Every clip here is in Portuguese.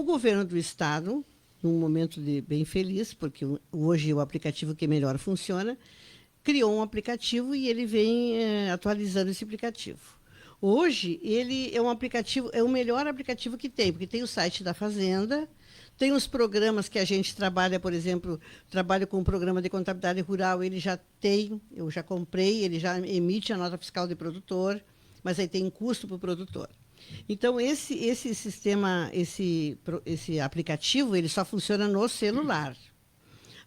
O governo do estado, num momento bem feliz, porque hoje o aplicativo que melhor funciona, criou um aplicativo e ele vem atualizando esse aplicativo. Hoje, ele é um aplicativo, é o melhor aplicativo que tem, porque tem o site da Fazenda, tem os programas que a gente trabalha, por exemplo, trabalho com um programa de contabilidade rural, ele já tem, eu já comprei, ele já emite a nota fiscal de produtor, mas aí tem custo para o produtor. Então, esse sistema, esse aplicativo, ele só funciona no celular.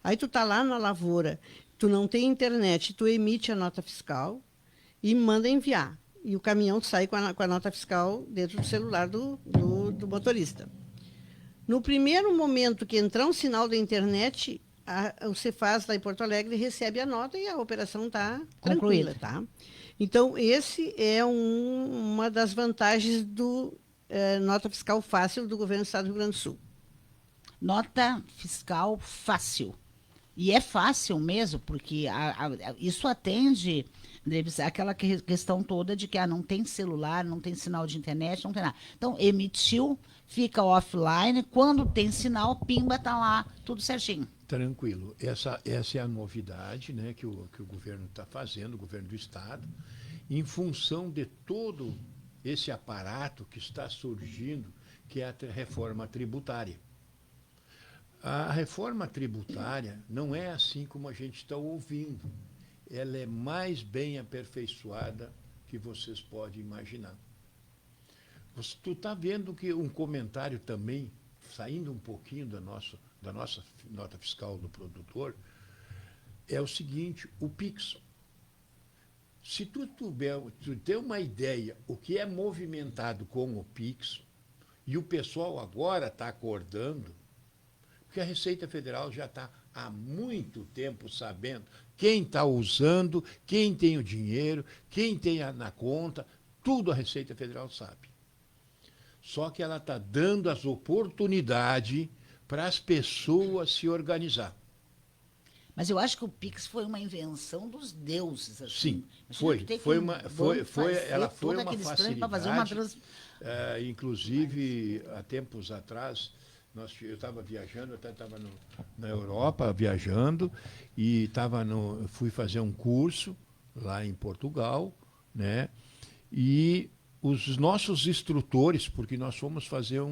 Aí tu tá lá na lavoura, tu não tem internet, tu emite a nota fiscal e manda enviar. E o caminhão sai com a nota fiscal dentro do celular do motorista. No primeiro momento que entrar um sinal da internet, o Cefaz lá em Porto Alegre recebe a nota e a operação está tranquila, tá? Então, esse é uma das vantagens do nota fiscal fácil do governo do Estado do Rio Grande do Sul. Nota fiscal fácil. E é fácil mesmo, porque isso atende aquela questão toda de que não tem celular, não tem sinal de internet, não tem nada. Então, emitiu, fica offline, quando tem sinal, pimba, está lá, tudo certinho. Tranquilo. Essa é a novidade, né, que o governo está fazendo, o governo do Estado, em função de todo esse aparato que está surgindo, que é a reforma tributária. A reforma tributária não é assim como a gente está ouvindo. Ela é mais bem aperfeiçoada que vocês podem imaginar. Tu está vendo que um comentário também, saindo um pouquinho da nossa nota fiscal do produtor, é o seguinte, o PIX. Se tu ter uma ideia o que é movimentado com o PIX, e o pessoal agora está acordando, porque a Receita Federal já está há muito tempo sabendo quem está usando, quem tem o dinheiro, quem tem na conta, tudo a Receita Federal sabe. Só que ela está dando as oportunidades para as pessoas se organizar. Mas eu acho que o Pix foi uma invenção dos deuses. Sim, Assim. ela foi uma facilidade. Fazer uma inclusive, há tempos atrás, eu estava viajando, eu até estava na Europa viajando, e fui fazer um curso lá em Portugal, né? E os nossos instrutores, porque nós fomos fazer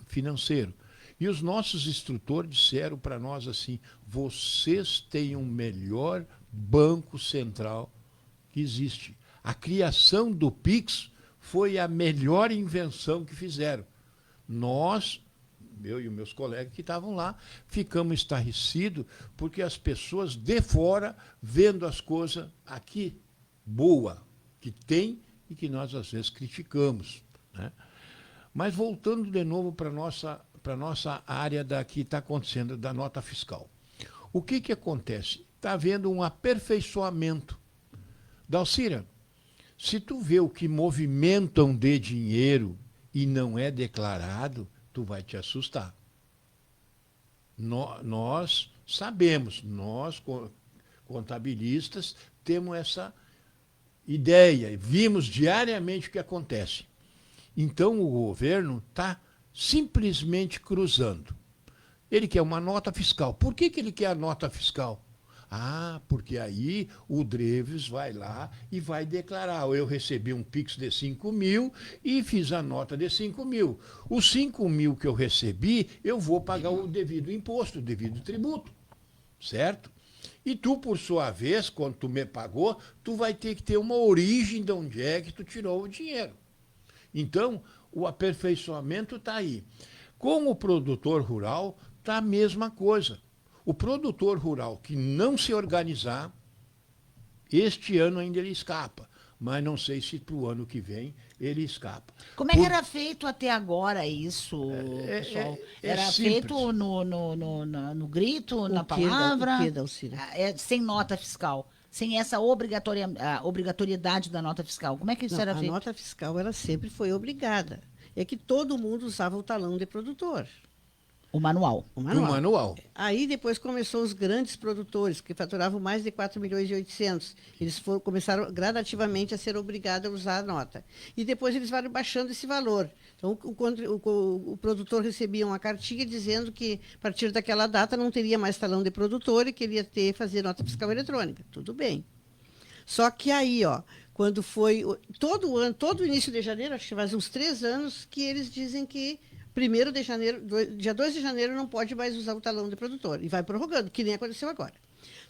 financeiro, e os nossos instrutores disseram para nós assim, vocês têm o melhor banco central que existe. A criação do Pix foi a melhor invenção que fizeram. Nós, eu e os meus colegas que estavam lá, ficamos estarrecidos porque as pessoas de fora vendo as coisas aqui, boa, que tem e que nós às vezes criticamos, né? Mas voltando de novo para a nossa área que está acontecendo, da nota fiscal. O que acontece? Está havendo um aperfeiçoamento. Dalcira, se tu vê o que movimentam de dinheiro e não é declarado, tu vai te assustar. Nós sabemos, nós contabilistas temos essa ideia, vimos diariamente o que acontece. Então o governo está simplesmente cruzando. Ele quer uma nota fiscal. Por que ele quer a nota fiscal? Porque aí o Dreves vai lá e vai declarar. Eu recebi um Pix de 5 mil e fiz a nota de 5 mil. Os 5 mil que eu recebi, eu vou pagar o devido imposto, o devido tributo. Certo? E tu, por sua vez, quando tu me pagou, tu vai ter que ter uma origem de onde é que tu tirou o dinheiro. Então, o aperfeiçoamento está aí. Com o produtor rural, está a mesma coisa. O produtor rural que não se organizar, este ano ainda ele escapa, mas não sei se para o ano que vem ele escapa. Como é que era feito até agora isso, pessoal? Era feito no grito, na palavra? O que, Dalcira? Sem nota fiscal, sem essa obrigatoriedade da nota fiscal. Como é que isso era feito? A nota fiscal ela sempre foi obrigada. É que todo mundo usava o talão de produtor. O manual. O O manual. manual. Aí depois começou os grandes produtores, que faturavam mais de 4 milhões e 800. Eles começaram gradativamente a ser obrigados a usar a nota. E depois eles foram baixando esse valor. Então, o produtor recebia uma cartinha dizendo que, a partir daquela data, não teria mais talão de produtor e queria fazer nota fiscal eletrônica. Tudo bem. Só que aí, ó, quando foi todo ano, todo início de janeiro, acho que faz uns 3 anos, que eles dizem que 1º de janeiro, dia 2 de janeiro não pode mais usar o talão de produtor. E vai prorrogando, que nem aconteceu agora.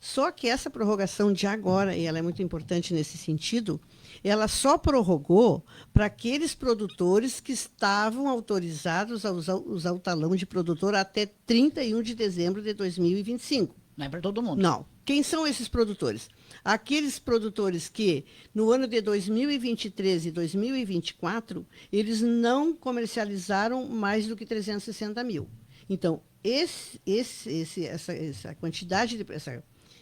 Só que essa prorrogação de agora, e ela é muito importante nesse sentido, ela só prorrogou para aqueles produtores que estavam autorizados a usar o talão de produtor até 31 de dezembro de 2025. Não é para todo mundo. Não. Quem são esses produtores? Aqueles produtores que, no ano de 2023 e 2024, eles não comercializaram mais do que 360 mil. Então, essa quantidade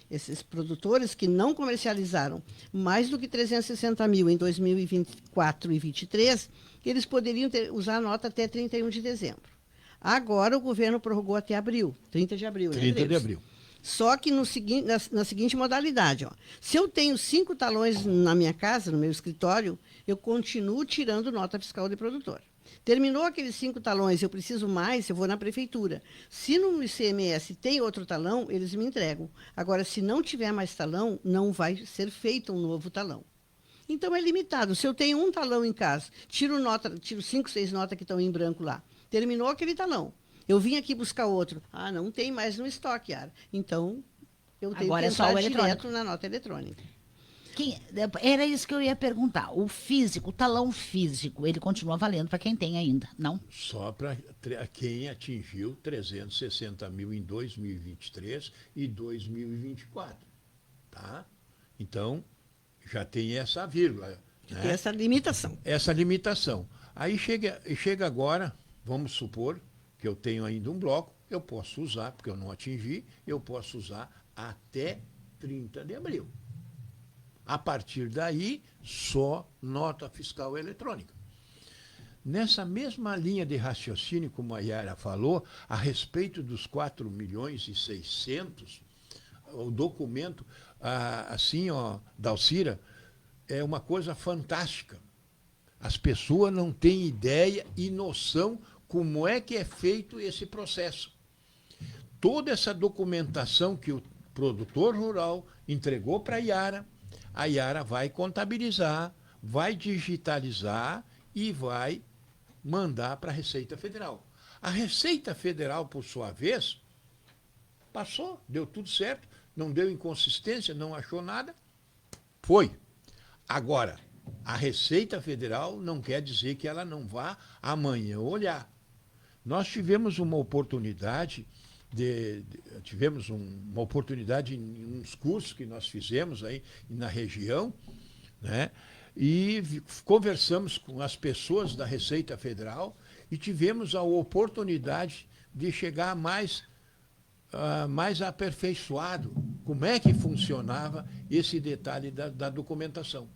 esses produtores que não comercializaram mais do que 360 mil em 2024 e 2023, eles poderiam usar a nota até 31 de dezembro. Agora, o governo prorrogou até abril, 30 de abril. 30 de abril. Só que na seguinte modalidade, ó, se eu tenho 5 talões na minha casa, no meu escritório, eu continuo tirando nota fiscal de produtor. Terminou aqueles 5 talões, eu preciso mais, eu vou na prefeitura. Se no ICMS tem outro talão, eles me entregam. Agora, se não tiver mais talão, não vai ser feito um novo talão. Então é limitado. Se eu tenho um talão em casa, tiro 5, 6 notas que estão em branco lá. Terminou aquele talão. Eu vim aqui buscar outro. Ah, não tem mais no estoque, Yara. Então, eu tenho Agora que é só entrar o eletrônico. direto na nota eletrônica. Era isso que eu ia perguntar. O físico, o talão físico, ele continua valendo para quem tem ainda, não? Só para quem atingiu 360 mil em 2023 e 2024. Tá? Então, já tem essa vírgula. Né? Essa limitação. Essa limitação. Aí chega agora, vamos supor que eu tenho ainda um bloco, eu posso usar, porque eu não atingi, eu posso usar até 30 de abril. A partir daí, só nota fiscal eletrônica. Nessa mesma linha de raciocínio, como a Yara falou, a respeito dos 4 milhões e 600, o documento, assim, ó, Dalcira, é uma coisa fantástica. As pessoas não têm ideia e noção como é que é feito esse processo. Toda essa documentação que o produtor rural entregou para a Yara vai contabilizar, vai digitalizar e vai mandar para a Receita Federal. A Receita Federal, por sua vez, passou, deu tudo certo, não deu inconsistência, não achou nada, foi. Agora, a Receita Federal não quer dizer que ela não vá amanhã olhar. Nós tivemos uma oportunidade em uns cursos que nós fizemos aí na região, né? E conversamos com as pessoas da Receita Federal e tivemos a oportunidade de chegar mais aperfeiçoado como é que funcionava esse detalhe da documentação.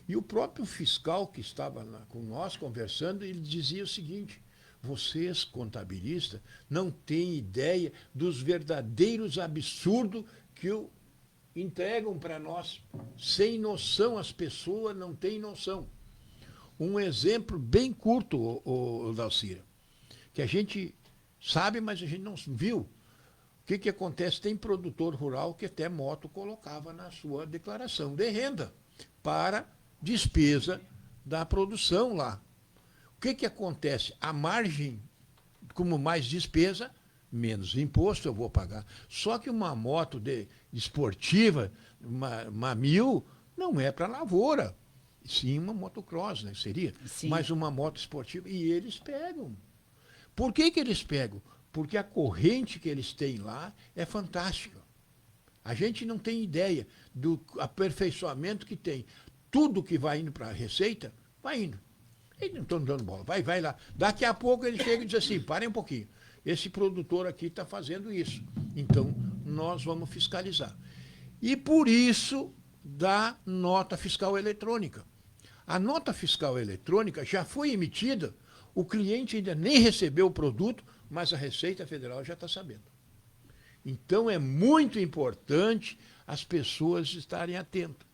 E o próprio fiscal que estava com nós conversando, ele dizia o seguinte: vocês, contabilistas, não têm ideia dos verdadeiros absurdos que entregam para nós. Sem noção, as pessoas não têm noção. Um exemplo bem curto, o Dalcira, que a gente sabe, mas a gente não viu. O que acontece? Tem produtor rural que até moto colocava na sua declaração de renda para despesa da produção lá. O que acontece? A margem, como mais despesa, menos imposto eu vou pagar. Só que uma moto esportiva, uma 1000, não é para lavoura. Sim, uma motocross, né? Seria. Sim. Mas uma moto esportiva. E eles pegam. Por que eles pegam? Porque a corrente que eles têm lá é fantástica. A gente não tem ideia do aperfeiçoamento que tem. Tudo que vai indo para a Receita, vai indo. Eles não estão dando bola. Vai lá. Daqui a pouco ele chega e diz assim: parem um pouquinho. Esse produtor aqui está fazendo isso. Então, nós vamos fiscalizar. E por isso, dá nota fiscal eletrônica. A nota fiscal eletrônica já foi emitida, o cliente ainda nem recebeu o produto, mas a Receita Federal já está sabendo. Então é muito importante as pessoas estarem atentas.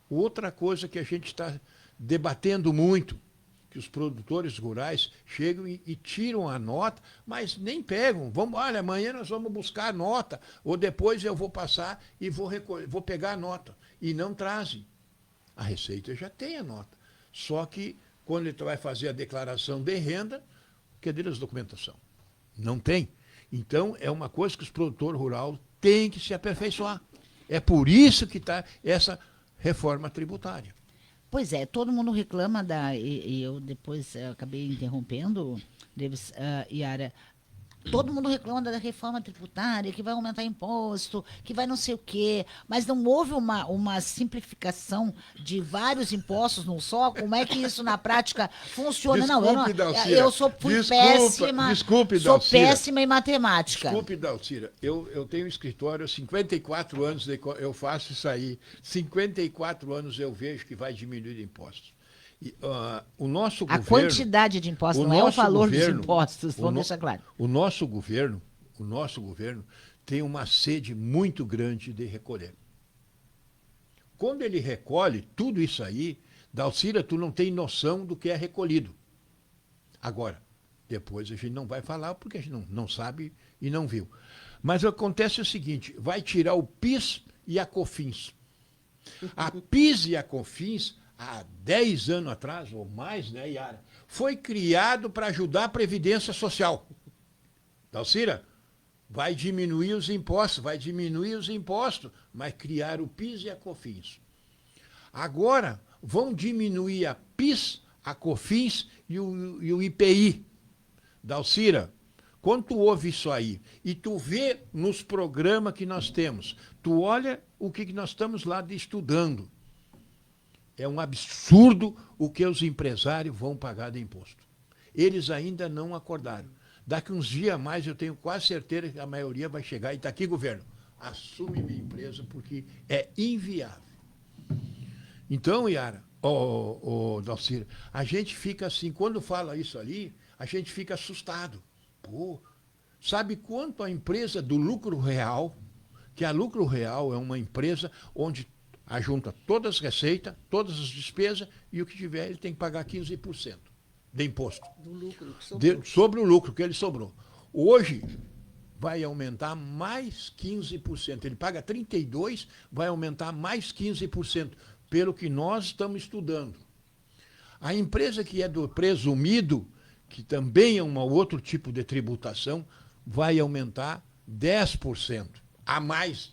Outra coisa que a gente está debatendo muito, que os produtores rurais chegam e tiram a nota, mas nem pegam. Olha, amanhã nós vamos buscar a nota, ou depois eu vou passar e vou pegar a nota. E não trazem. A Receita já tem a nota. Só que quando ele vai fazer a declaração de renda, cadê a documentação? Não tem. Então, é uma coisa que os produtores rurais têm que se aperfeiçoar. É por isso que está essa reforma tributária. Pois é, todo mundo reclama e eu depois acabei interrompendo, Davis, Yara. Todo mundo reclama da reforma tributária, que vai aumentar imposto, que vai não sei o quê, mas não houve uma simplificação de vários impostos num só? Como é que isso na prática funciona? Fui péssima. Desculpe, sou Dalcira. Péssima em matemática. Desculpe, Dalcira. Eu tenho um escritório, 54 anos eu faço isso aí. 54 anos eu vejo que vai diminuir impostos. E, o nosso governo, quantidade de impostos, não é o valor dos impostos, vamos deixar claro. O nosso governo tem uma sede muito grande de recolher. Quando ele recolhe tudo isso aí, Dalcira, tu não tem noção do que é recolhido. Agora, depois a gente não vai falar porque a gente não sabe e não viu. Mas acontece o seguinte, vai tirar o PIS e a COFINS. A PIS e a COFINS, há 10 anos atrás, ou mais, né, Yara, foi criado para ajudar a Previdência Social. Dalcira, vai diminuir os impostos, mas criar o PIS e a COFINS. Agora, vão diminuir a PIS, a COFINS e o IPI. Dalcira, quando tu ouve isso aí e tu vê nos programas que nós temos, tu olha o que nós estamos lá estudando. É um absurdo o que os empresários vão pagar de imposto. Eles ainda não acordaram. Daqui uns dias a mais, eu tenho quase certeza que a maioria vai chegar e está aqui, governo, assume minha empresa porque é inviável. Então, Yara, Dalcira, a gente fica assim, quando fala isso ali, a gente fica assustado. Pô, sabe quanto a empresa do lucro real, que a lucro real é uma empresa onde ajunta todas as receitas, todas as despesas, e o que tiver ele tem que pagar 15% de imposto. Do lucro que sobrou. Sobre o lucro que ele sobrou. Hoje vai aumentar mais 15%. Ele paga 32%, vai aumentar mais 15%, pelo que nós estamos estudando. A empresa que é do presumido, que também é um outro tipo de tributação, vai aumentar 10%. A mais.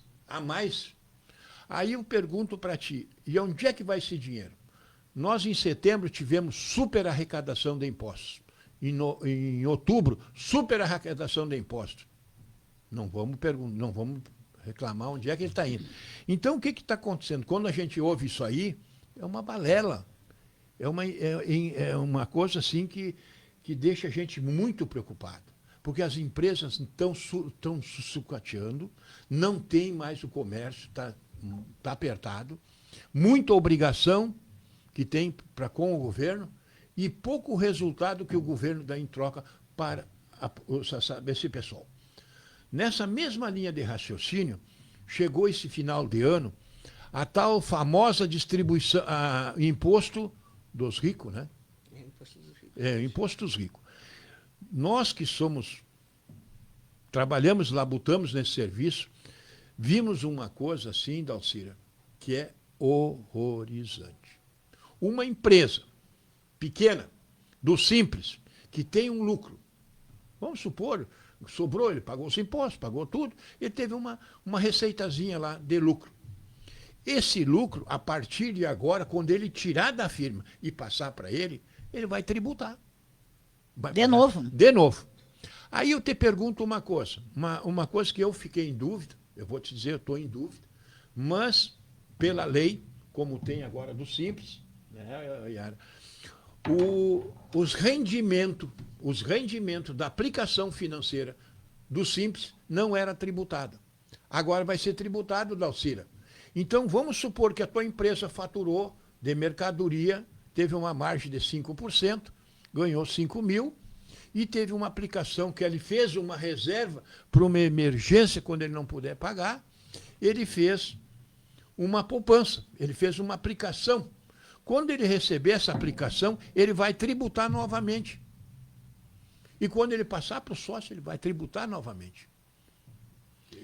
Aí eu pergunto para ti, e onde é que vai esse dinheiro? Nós, em setembro, tivemos super arrecadação de impostos. Em outubro, super arrecadação de impostos. Não vamos reclamar onde é que ele está indo. Então, o que está acontecendo? Quando a gente ouve isso aí, é uma balela. É uma coisa assim que deixa a gente muito preocupado. Porque as empresas estão sucateando, não tem mais o comércio, está apertado, muita obrigação que tem com o governo e pouco resultado que o governo dá em troca para esse pessoal. Nessa mesma linha de raciocínio, chegou esse final de ano a tal famosa distribuição, imposto dos ricos, né? Imposto dos ricos. Imposto dos ricos. Nós que trabalhamos, labutamos nesse serviço, vimos uma coisa assim, Dalcira, que é horrorizante. Uma empresa pequena, do Simples, que tem um lucro. Vamos supor, sobrou, ele pagou os impostos, pagou tudo, ele teve uma receitazinha lá de lucro. Esse lucro, a partir de agora, quando ele tirar da firma e passar para ele vai tributar. De novo. De novo. Aí eu te pergunto uma coisa, uma coisa que eu fiquei em dúvida, eu vou te dizer, eu estou em dúvida, mas pela lei, como tem agora do Simples, né, Yara, os rendimentos da aplicação financeira do Simples não era tributada. Agora vai ser tributado, Dalcira. Então, vamos supor que a tua empresa faturou de mercadoria, teve uma margem de 5%, ganhou 5 mil, e teve uma aplicação que ele fez uma reserva para uma emergência quando ele não puder pagar. Ele fez uma poupança, ele fez uma aplicação. Quando ele receber essa aplicação, ele vai tributar novamente. E quando ele passar para o sócio, ele vai tributar novamente.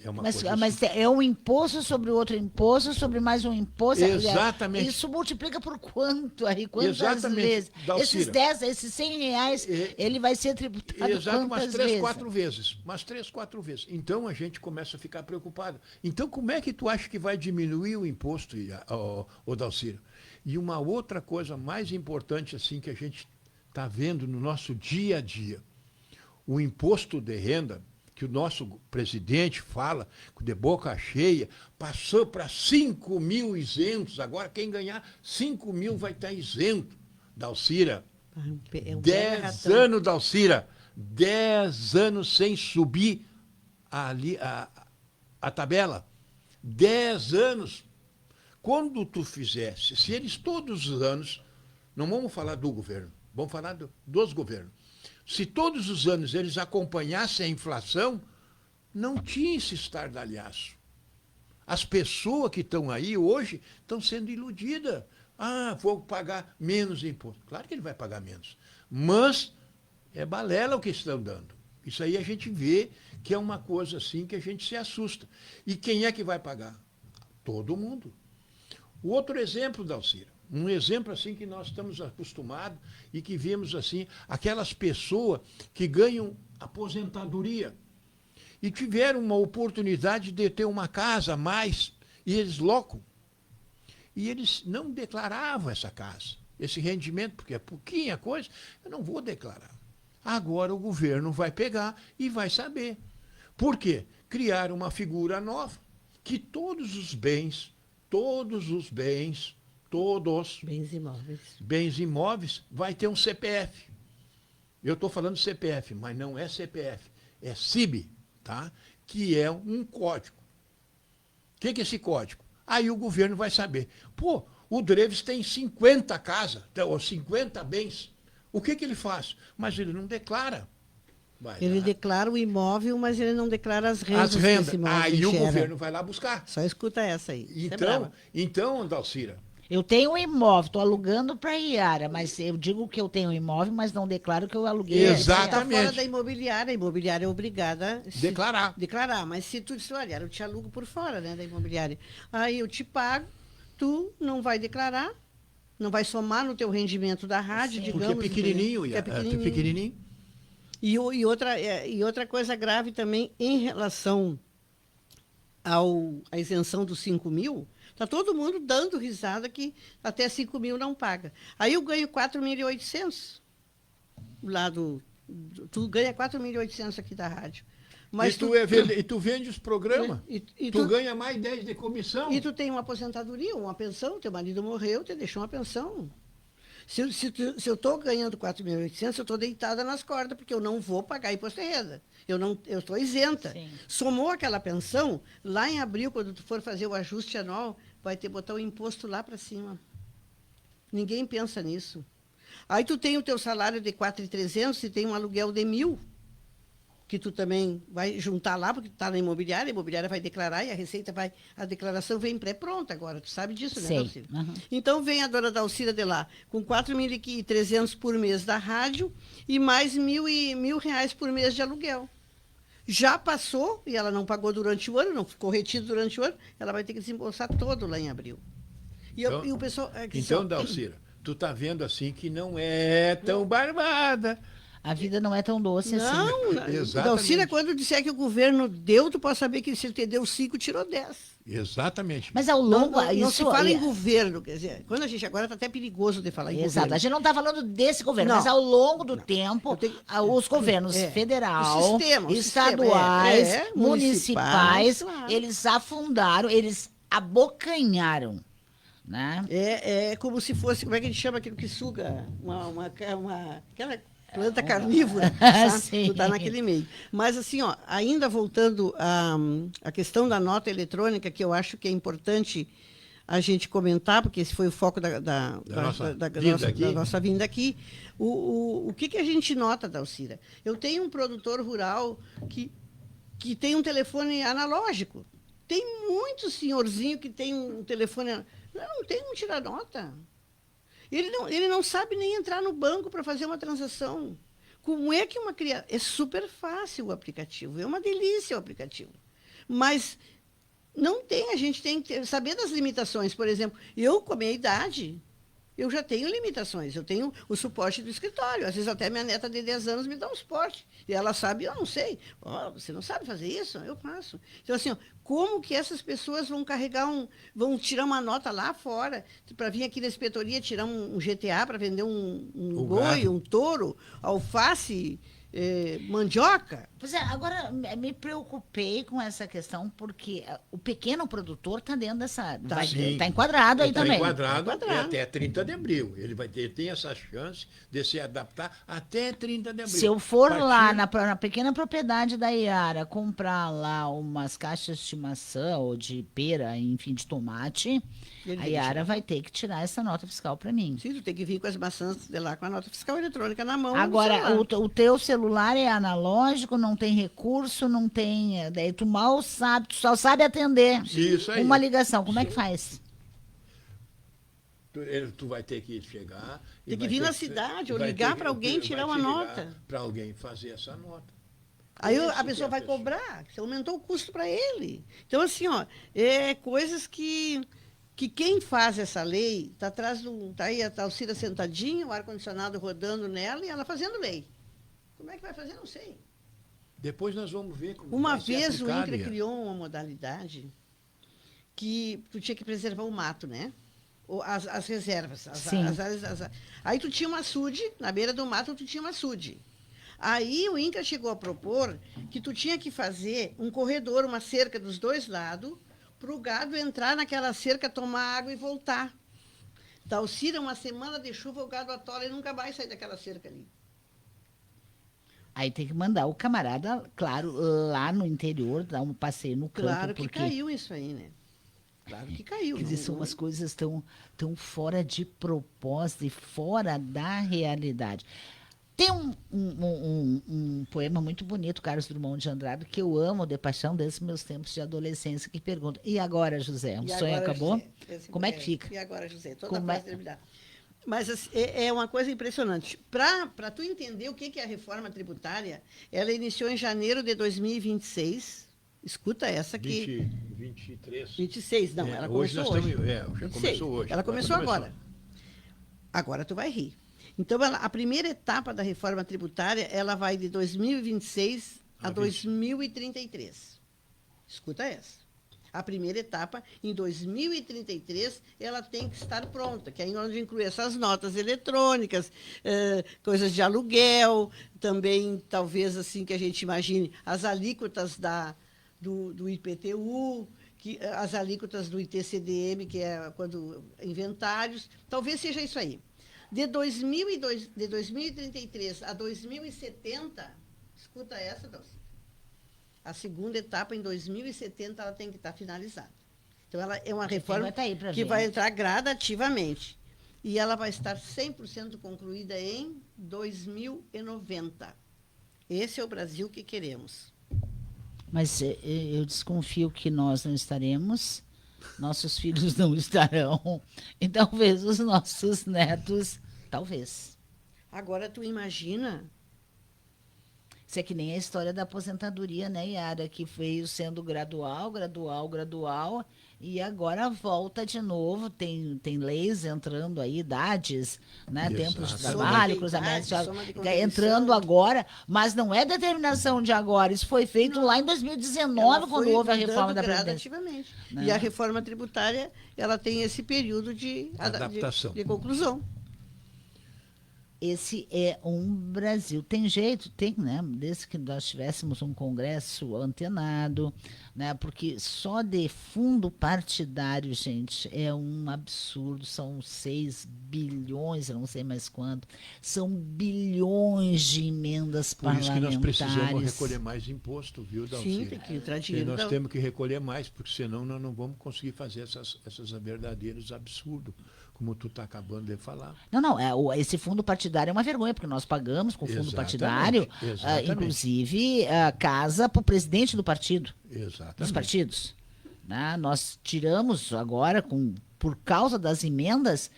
É uma coisa Mas é um imposto sobre outro imposto, sobre mais um imposto. Exatamente. Isso multiplica por quanto aí? Quantas Exatamente, vezes? Dalcira. Esses R$100, ele vai ser tributado Exato, quantas umas 3, vezes? 4 vezes. Umas 3, 4 vezes. Então a gente começa a ficar preocupado. Então, como é que tu acha que vai diminuir o imposto, ô Dalcira? E uma outra coisa mais importante assim que a gente está vendo no nosso dia a dia, o imposto de renda, que o nosso presidente fala de boca cheia, passou para 5 mil isentos. Agora, quem ganhar 5 mil vai estar isento. Dalcira, É um 10 ratão. anos, Dalcira, 10 anos sem subir a tabela. 10 anos. Quando tu fizesse, se eles todos os anos, não vamos falar do governo, vamos falar dos governos. Se todos os anos eles acompanhassem a inflação, não tinha esse estardalhaço. As pessoas que estão aí hoje estão sendo iludidas. Ah, vou pagar menos imposto. Claro que ele vai pagar menos. Mas é balela o que estão dando. Isso aí a gente vê que é uma coisa assim que a gente se assusta. E quem é que vai pagar? Todo mundo. O outro exemplo, Dalcira, um exemplo assim que nós estamos acostumados e que vemos assim, aquelas pessoas que ganham aposentadoria e tiveram uma oportunidade de ter uma casa a mais e eles locam. E eles não declaravam essa casa, esse rendimento, porque é pouquinha coisa, eu não vou declarar. Agora o governo vai pegar e vai saber. Por quê? Criar uma figura nova, que todos os bens, bens imóveis, vai ter um CPF. Eu estou falando CPF, mas não é CPF, é CIB, tá? Que é um código. O que é esse código? Aí o governo vai saber. Pô, o Dreves tem 50 casas, ou 50 bens. O que ele faz? Mas ele não declara. Ele declara o imóvel, mas ele não declara as rendas. Que esse imóvel Aí o gera. governo vai lá buscar. Só escuta essa aí. Essa é brava. Então, Dalcira, Eu tenho um imóvel, estou alugando para a Iara, mas eu digo que eu tenho um imóvel, mas não declaro que eu aluguei. Exatamente. Está fora da imobiliária. A imobiliária é obrigada a declarar. Mas se tu disser, olha, eu te alugo por fora, né, da imobiliária. Aí eu te pago, tu não vai declarar, não vai somar no teu rendimento da rádio, Sim. digamos. Porque é pequenininho, que é pequenininho. E outra coisa grave também em relação à isenção dos 5 mil, está todo mundo dando risada que até 5 mil não paga. Aí eu ganho 4.800 lá tu ganha 4.800 aqui da rádio. Mas e tu vende os programas. E tu ganha mais 10 de comissão. E tu tem uma aposentadoria, uma pensão, teu marido morreu, te deixou uma pensão. Se eu estou ganhando 4.800, eu estou deitada nas cordas, porque eu não vou pagar imposto de renda. Eu estou isenta. Sim. Somou aquela pensão, lá em abril, quando tu for fazer o ajuste anual, vai ter que botar o imposto lá para cima. Ninguém pensa nisso. Aí tu tem o teu salário de 4.300 e tem um aluguel de 1.000, que tu também vai juntar lá, porque tu está na imobiliária, a imobiliária vai declarar e a declaração vem pré-pronta agora, tu sabe disso, né, Sei. Dalcira? Uhum. Então vem a dona Dalcira de lá, com 4.300 por mês da rádio e mais R$1.000 por mês de aluguel. Já passou, e ela não pagou durante o ano, não ficou retido durante o ano, ela vai ter que desembolsar todo lá em abril. E o pessoal... Então, Dalcira, tu tá vendo assim que não é tão barbada. A vida não é tão doce assim. Não, Exatamente. Dalcira, quando disser que o governo deu, tu pode saber que se ele te deu 5, tirou 10. Exatamente. Mas ao longo... Não isso se fala em governo, quer dizer, quando a gente agora está até perigoso de falar em Exato, governo. a gente não está falando desse governo, Não. mas ao longo do tempo, Eu tenho- os governos federal, O sistema, estaduais, municipais, municipais, claro. eles afundaram, eles abocanharam, né? É como se fosse, como é que a gente chama aquilo que suga? Aquela planta carnívora, sabe? Sim. Tu está naquele meio. Mas assim, ó, ainda voltando à questão da nota eletrônica, que eu acho que é importante a gente comentar, porque esse foi o foco da nossa vinda aqui. O que a gente nota, Dalcira? Eu tenho um produtor rural que tem um telefone analógico. Tem muito senhorzinho que tem um telefone... Não tem um tirar-nota. Ele não sabe nem entrar no banco para fazer uma transação. Como é que uma criança... É super fácil o aplicativo, é uma delícia o aplicativo. Mas não tem, a gente tem que saber das limitações. Por exemplo, eu, com a minha idade, eu já tenho limitações. Eu tenho o suporte do escritório. Às vezes até minha neta de 10 anos me dá um suporte. E ela sabe, eu não sei. Oh, você não sabe fazer isso? Eu faço. Então, assim, ó, como que essas pessoas vão vão tirar uma nota lá fora para vir aqui na inspetoria tirar um GTA para vender um boi, um touro, alface, mandioca? Pois é, agora me preocupei com essa questão, porque o pequeno produtor está dentro dessa... Está enquadrado aí também. Está enquadrado até 30 de abril. Ele tem essa chance de se adaptar até 30 de abril. Se eu for lá na pequena propriedade da Iara comprar lá umas caixas de maçã ou de pera, enfim, de tomate, a Iara vai ter que tirar essa nota fiscal para mim. Sim, tu tem que vir com as maçãs de lá com a nota fiscal eletrônica na mão. Agora, o teu celular é analógico, não tem recurso, não tem... Daí tu mal sabe, tu só sabe atender Isso aí. uma ligação. Como é que faz? Tu vai ter que chegar... Tem que vir na cidade ou ligar para alguém tirar uma nota. Para alguém fazer essa nota. Aí a pessoa vai cobrar, você aumentou o custo para ele. Então, assim, ó, coisas que quem faz essa lei está atrás tá aí a Dalcira sentadinha, o ar-condicionado rodando nela e ela fazendo lei. Como é que vai fazer? Não sei. Depois nós vamos ver como Uma vai ser vez o aplicado, INCRA criou uma modalidade que tu tinha que preservar o mato, né? As reservas. Aí tu tinha uma açude, na beira do mato tu tinha uma açude. Aí o INCRA chegou a propor que tu tinha que fazer um corredor, uma cerca dos dois lados, para o gado entrar naquela cerca, tomar água e voltar. Dalcira, uma semana de chuva, o gado atola e nunca mais sai daquela cerca ali. Aí tem que mandar o camarada, claro, lá no interior, dar um passeio no campo. Claro que caiu isso aí, né? Claro que caiu. Quer dizer, são umas coisas tão fora de propósito e fora da realidade. Tem um poema muito bonito, Carlos Drummond de Andrade, que eu amo de paixão desde meus tempos de adolescência, que pergunta: e agora, José? O sonho acabou? Como é que fica? E agora, José? Toda frase terminada. Mas assim, é uma coisa impressionante. Para tu entender o que é a reforma tributária, ela iniciou em janeiro de 2026. Escuta essa aqui. 23. 26, não, ela começou hoje. Já começou hoje. Ela começou agora. Agora tu vai rir. Então, a primeira etapa da reforma tributária, ela vai de 2026 a 2033. Escuta essa. A primeira etapa, em 2033, ela tem que estar pronta, que é onde inclui essas notas eletrônicas, coisas de aluguel, também, talvez, assim, que a gente imagine, as alíquotas do IPTU, as alíquotas do ITCDM, que é quando inventários, talvez seja isso aí. De 2033 a 2070, escuta essa, Dalcira. A segunda etapa, em 2070, ela tem que estar finalizada. Então, ela é uma reforma que vai entrar gradativamente. E ela vai estar 100% concluída em 2090. Esse é o Brasil que queremos. Mas eu desconfio que nós não estaremos, nossos filhos não estarão, e talvez os nossos netos, talvez. Agora, tu imagina... Isso é que nem a história da aposentadoria, né, Yara? Que veio sendo gradual, e agora volta de novo. Tem leis entrando aí, idades, né? Tempos de trabalho, cruzamentos entrando agora, mas não é determinação de agora. Isso foi feito lá em 2019, quando houve a reforma da Previdência. Né? E a reforma tributária, ela tem esse período de adaptação, de conclusão. Esse é um Brasil. Tem jeito, tem, né? Desde que nós tivéssemos um Congresso antenado, né? Porque só de fundo partidário, gente, é um absurdo. São 6 bilhões, eu não sei mais quanto. São bilhões de emendas Por isso que nós precisamos parlamentares. recolher mais imposto, viu, Sim, Dalcir? tem que entrar E dinheiro. nós temos que recolher mais, porque senão nós não vamos conseguir fazer essas verdadeiros absurdos, como tu está acabando de falar. Não, esse fundo partidário é uma vergonha, porque nós pagamos com o fundo Exatamente, partidário, exatamente. inclusive, casa para o presidente do partido, dos Exatamente. partidos. Né? Nós tiramos agora, por causa das emendas,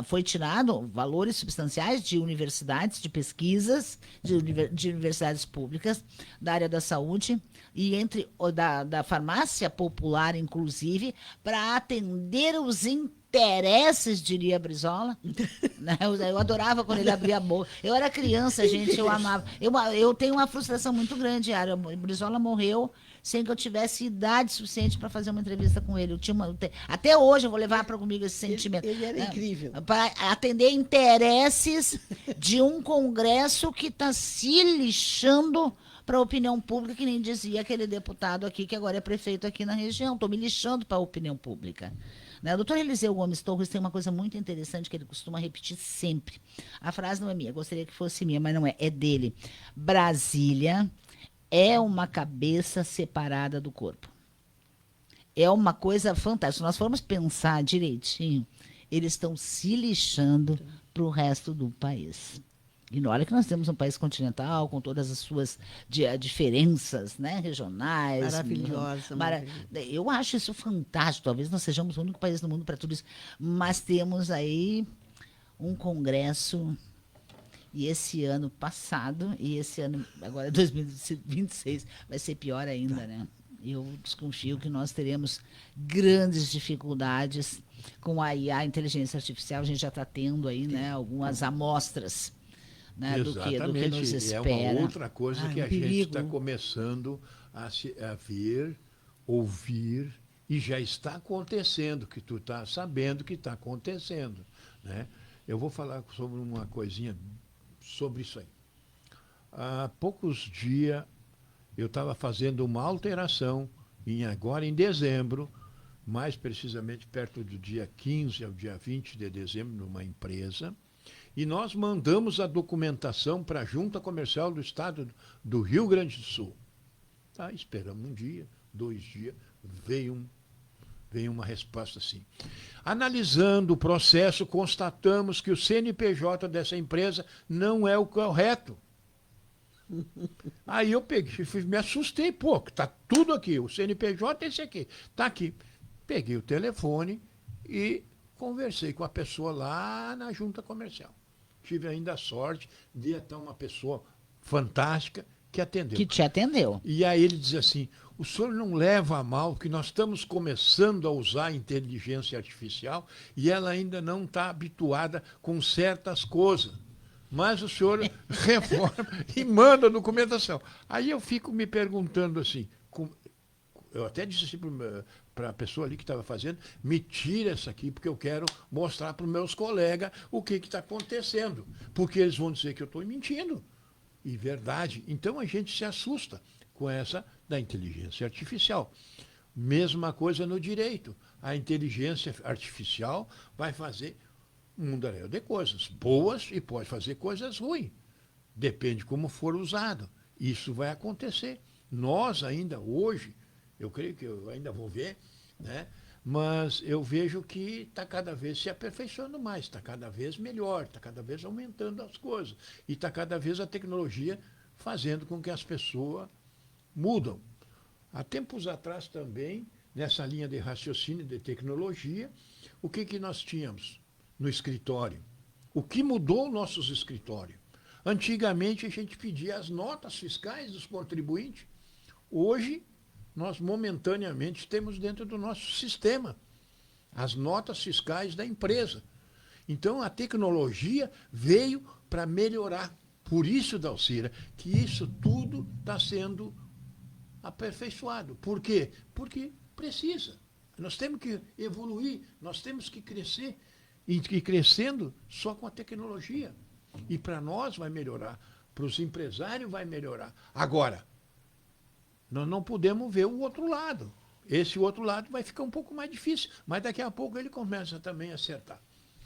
foi tirado valores substanciais de universidades, de pesquisas, de universidades públicas, da área da saúde e da farmácia popular, inclusive, para atender os interesses, diria Brizola. Né? Eu adorava quando ele abria a boca. Eu era criança, gente, eu amava. Eu tenho uma frustração muito grande, Ara. O Brizola morreu sem que eu tivesse idade suficiente para fazer uma entrevista com ele. Até hoje eu vou levar para comigo esse sentimento. Ele era incrível. Para atender interesses de um Congresso que está se lixando para a opinião pública, que nem dizia aquele deputado aqui, que agora é prefeito aqui na região. Estou me lixando para a opinião pública. Né? O doutor Eliseu Gomes Torres tem uma coisa muito interessante que ele costuma repetir sempre. A frase não é minha, gostaria que fosse minha, mas não é, é dele. Brasília é uma cabeça separada do corpo. É uma coisa fantástica. Se nós formos pensar direitinho, eles estão se lixando para o resto do país. E olha que nós temos um país continental, com todas as suas diferenças, né, regionais. Maravilhosa. Eu acho isso fantástico. Talvez nós sejamos o único país no mundo para tudo isso. Mas temos aí um congresso, e esse ano passado, e esse ano, agora 2026, vai ser pior ainda, né? Eu desconfio que nós teremos grandes dificuldades com a IA, a inteligência artificial. A gente já está tendo aí, né, algumas amostras. Né, do que nos espera. É uma outra coisa que a perigo. gente está começando a ver, ouvir, e já está acontecendo, que tu está sabendo que está acontecendo. Né? Eu vou falar sobre uma coisinha sobre isso aí. Há poucos dias eu estava fazendo uma alteração, agora em dezembro, mais precisamente perto do dia 15 ao dia 20 de dezembro, numa empresa, e nós mandamos a documentação para a Junta Comercial do Estado do Rio Grande do Sul. Tá, esperamos um dia, 2 dias, veio uma resposta assim. Analisando o processo, constatamos que o CNPJ dessa empresa não é o correto. Aí eu peguei, me assustei, pô, tá tudo aqui, o CNPJ é esse aqui, tá aqui. Peguei o telefone e conversei com a pessoa lá na Junta Comercial. Tive ainda a sorte de ter uma pessoa fantástica que atendeu. Que te atendeu. E aí ele diz assim, o senhor não leva a mal que nós estamos começando a usar a inteligência artificial e ela ainda não está habituada com certas coisas. Mas o senhor reforma e manda a documentação. Aí eu fico me perguntando assim, eu até disse assim para a pessoa ali que estava fazendo, me tira essa aqui, porque eu quero mostrar para os meus colegas o que está acontecendo. Porque eles vão dizer que eu estou mentindo. E verdade. Então a gente se assusta com essa da inteligência artificial. Mesma coisa no direito. A inteligência artificial vai fazer um mundaréu de coisas boas e pode fazer coisas ruins. Depende como for usado. Isso vai acontecer. Nós ainda hoje, eu creio que eu ainda vou ver, né? Mas eu vejo que está cada vez se aperfeiçoando mais, está cada vez melhor, está cada vez aumentando as coisas. E está cada vez a tecnologia fazendo com que as pessoas mudam. Há tempos atrás também, nessa linha de raciocínio de tecnologia, o que nós tínhamos no escritório? O que mudou nossos escritórios? Antigamente a gente pedia as notas fiscais dos contribuintes. Hoje, nós momentaneamente temos dentro do nosso sistema as notas fiscais da empresa. Então, a tecnologia veio para melhorar. Por isso, Dalcira, que isso tudo está sendo aperfeiçoado. Por quê? Porque precisa. Nós temos que evoluir, nós temos que crescer. E crescendo só com a tecnologia. E para nós vai melhorar, para os empresários vai melhorar. Agora, nós não podemos ver o outro lado. Esse outro lado vai ficar um pouco mais difícil, mas daqui a pouco ele começa também a acertar.